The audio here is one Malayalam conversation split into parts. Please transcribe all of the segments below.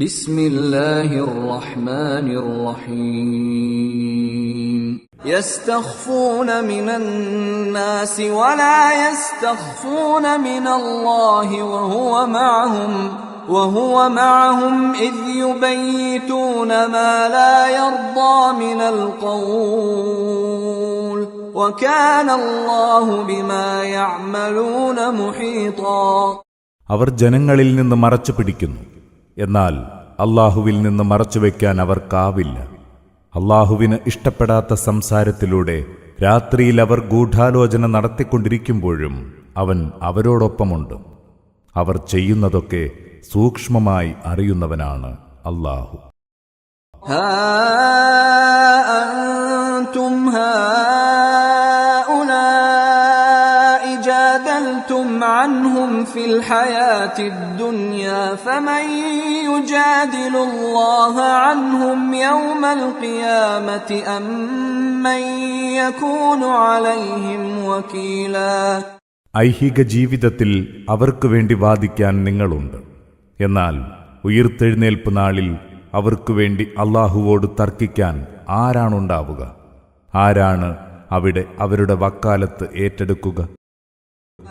بسم الله الرحمن الرحيم يستخفون من الناس ولا يستخفون من الله وهو معهم إذ يبيتون ما لا يرضى من القول وكان الله بما يعملون محيطا. അവർ ജനങ്ങളിൽ നിന്ന് മറച്ചു പിടിക്കുന്നു, എന്നാൽ അല്ലാഹുവിൽ നിന്ന് മറച്ചുവെക്കാൻ അവർക്കാവില്ല. അല്ലാഹുവിന് ഇഷ്ടപ്പെടാത്ത സംസാരത്തിലൂടെ രാത്രിയിൽ അവർ ഗൂഢാലോചന നടത്തിക്കൊണ്ടിരിക്കുമ്പോഴും അവൻ അവരോടൊപ്പമുണ്ട്. അവർ ചെയ്യുന്നതൊക്കെ സൂക്ഷ്മമായി അറിയുന്നവനാണ് അല്ലാഹു. جادلتم عنهم في الحياة الدنيا فمن يجادل الله عنهم يوم القيامة أم من يكون عليهم وكيلا. ഐഹിക ജീവിതത്തിൽ അവർക്കു വേണ്ടി വാദിക്കാൻ നിങ്ങളുണ്ട്, എന്നാൽ ഉയിർത്തെഴുന്നേൽപ്പ് നാളിൽ അവർക്കു വേണ്ടി അല്ലാഹുവോട് തർക്കിക്കാൻ ആരാണുണ്ടാവുക? ആരാണ് അവിടെ അവരുടെ വക്കാലത്ത് ഏറ്റെടുക്കുക?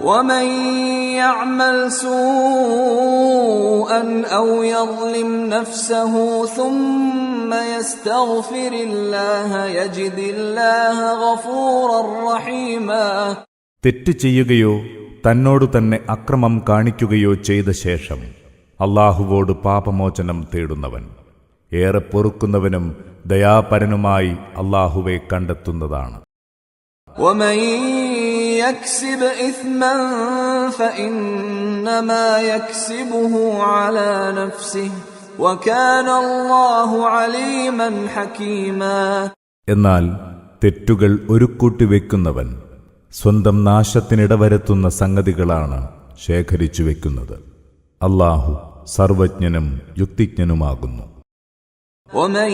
ومن يعمل سوءا أو يظلم نفسه ثم يستغفر الله يجد الله غفورا رحيما. തെറ്റ് ചെയ്യുകയോ തന്നോടു തന്നെ അക്രമം കാണിക്കുകയോ ചെയ്ത ശേഷം അല്ലാഹുവോട് പാപമോചനം തേടുന്നവൻ ഏറെ പൊറുക്കുന്നവനും ദയാപരനുമായി അല്ലാഹുവെ കണ്ടെത്തുന്നതാണ്. ومن يكسب إثما فإنما يكسبه على نفسه وكان الله عليما حكيما. എന്നാൽ തെറ്റുകൾ ഒരുക്കൂട്ടി വെക്കുന്നവൻ സ്വന്തം നാശത്തിനിടവരുത്തുന്ന സംഗതികളാണ് ശേഖരിച്ചു വെക്കുന്നത്. അല്ലാഹു സർവജ്ഞനും യുക്തിജ്ഞനുമാകുന്നു. ومن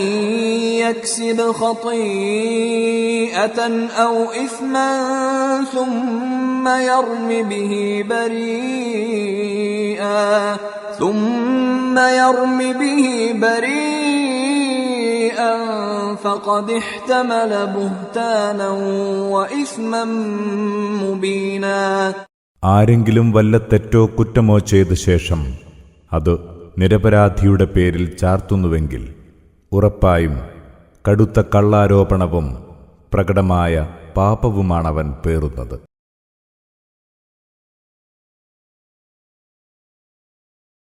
يكسب خطيئة أو إثما ثم يرم به بريئا فقد احتمل بهتانا وإثما مبينا. ആരെങ്കിലും വല്ല തെറ്റോ കുറ്റമോ ചെയ്ത ശേഷം അത് നിരപരാധിയുടെ പേരിൽ ചാർത്തുന്നുവെങ്കിൽ ഉറപ്പായും കടുത്ത കള്ളാരോപണവും പ്രകടമായ പാപവുമാണവൻ പേറുന്നത്.